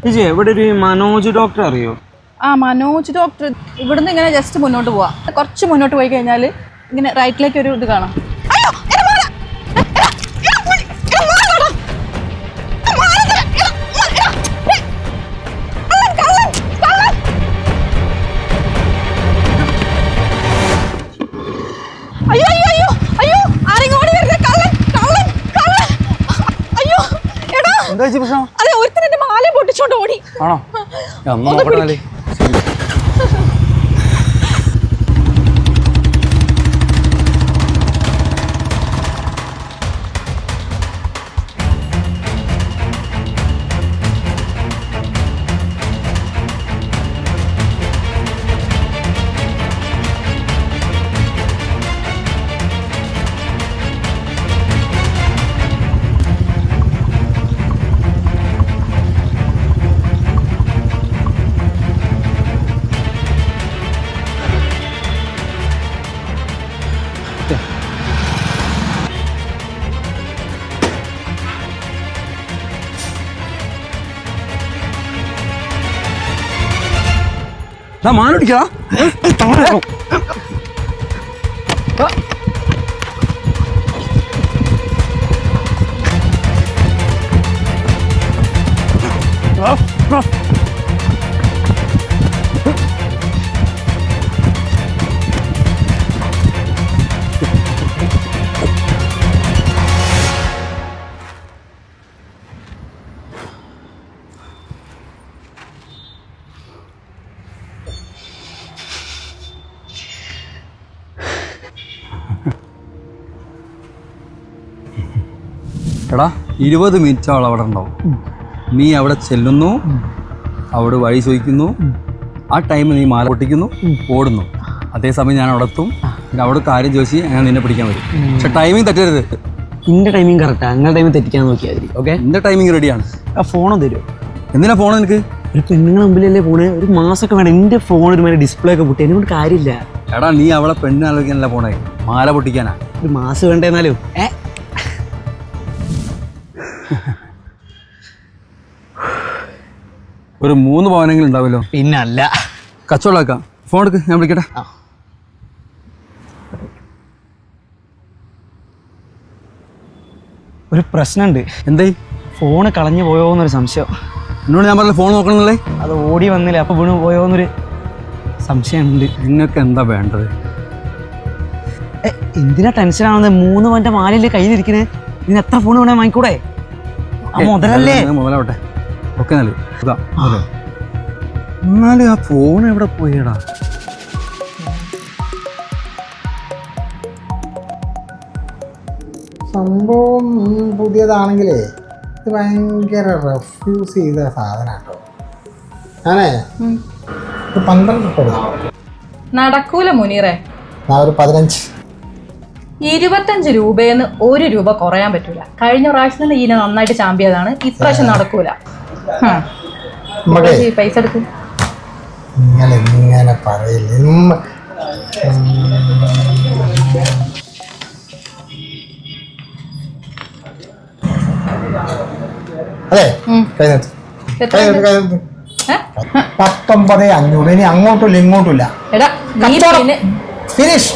ചേച്ചി ഇവിടെ ഒരു മനോജ് ഡോക്ടർ അറിയോ? ആ മനോജ് ഡോക്ടർ ഇവിടുന്ന് ഇങ്ങനെ ജസ്റ്റ് മുന്നോട്ട് പോവാം. കുറച്ച് മുന്നോട്ട് പോയി കഴിഞ്ഞാൽ ഇങ്ങനെ റൈറ്റിലേക്ക് ഒരു ഇത് കാണാം. അതെ ഒരുത്തൻ എന്റെ മാല പൊട്ടിച്ചോണ്ട് ഓടി. ആണോ? മാനടിക്കാ എടാ 20 മിനിറ്റ് അവൾ അവിടെ ഉണ്ടാവും. നീ അവിടെ ചെല്ലുന്നു, അവിടെ വഴി ചോദിക്കുന്നു, ആ ടൈം നീ മാല പൊട്ടിക്കുന്നു, ഓടുന്നു. അതേസമയം ഞാൻ അവിടെ എത്തും, പിന്നെ അവിടെ കാര്യം ചോദിച്ച് ഞാൻ നിന്നെ പിടിക്കാൻ വരും. പക്ഷെ ടൈമിങ് തെറ്റരുത്. നിന്റെ ടൈമിങ് കറക്റ്റാണ്, നിങ്ങളുടെ ടൈമിൽ തെറ്റിക്കാൻ നോക്കിയാൽ മതി. ഓക്കെ, നിന്റെ ടൈമിങ് റെഡിയാണ്. ആ ഫോണും തരുമോ? എന്തിനാ ഫോൺ നിനക്ക്? ഒരു പെണ്ണുങ്ങളുടെ മുമ്പിലല്ലേ ഫോണ്? ഒരു മാസമൊക്കെ വേണം. എൻ്റെ ഫോൺ ഒരു മാതിരി ഡിസ്പ്ലേ ഒക്കെ പൊട്ടി, അതിനോട് കാര്യമില്ല. എടാ നീ അവളെ പെണ്ണിനെ ആലോചിക്കാനല്ല പോണേ, മാല പൊട്ടിക്കാനാ. ഒരു മാസം വേണ്ടെന്നാലും ഒരു 3 പവനെങ്കിലും ഉണ്ടാവുമല്ലോ. പിന്നല്ല, കച്ചവടമാക്കാം. ഫോൺ എടുക്ക്, ഞാൻ വിളിക്കട്ടെ. ഒരു പ്രശ്നമുണ്ട്. എന്തായി? ഫോണ് കളഞ്ഞു പോയോന്നൊരു സംശയം. എന്നോട് ഞാൻ പറഞ്ഞ ഫോൺ നോക്കണമെന്നല്ലേ? അത് ഓടി വന്നില്ല, അപ്പോൾ വീണ് പോയോന്നൊരു സംശയമുണ്ട്. നിങ്ങൾക്ക് എന്താ വേണ്ടത്? എന്തിനാ ടെൻഷനാണെന്ന്? 3 പവൻ്റെ മാലയില്ലേ കയ്യിലിരിക്കണേ. ഇതിന് എത്ര ഫോൺ വേണേ വാങ്ങിക്കൂടെ? മുതലല്ലേ? മുതലാവട്ടെ. ഓക്കെ, എന്നാലും ആ ഫോൺ എവിടെ പോയടാ? സംഭവം പുതിയതാണെങ്കിലേ ഇത് ഭയങ്കര റെഫ്യൂസ് ചെയ്ത സാധനം കേട്ടോ. ആണേ 12 കൊടുക്കാം. നടക്കൂല മുനീറേ. ഒരു 15. 25 രൂപയെന്ന് 1 രൂപ കുറയാൻ പറ്റൂല. കഴിഞ്ഞ പ്രാവശ്യം തന്നെ ഈനെ നന്നായിട്ട് ചാമ്പിയതാണ്, ഇപ്രാവശ്യം നടക്കൂല. പൈസ എടുക്കും. ഇങ്ങനെ പറയില്ലേ. അതെ, 19,500. ഇനി അങ്ങോട്ടില്ല ഇങ്ങോട്ടില്ല. ഫിനിഷ്.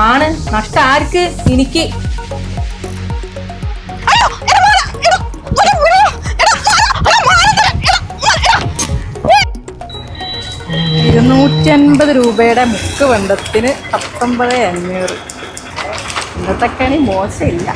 ആണ് നഷ്ടം. ആർക്ക്? എനിക്ക്. 250 രൂപയുടെ മുക്ക് ബന്ധത്തിന് 19,500. ഇന്നത്തെ കണി മോശമില്ല.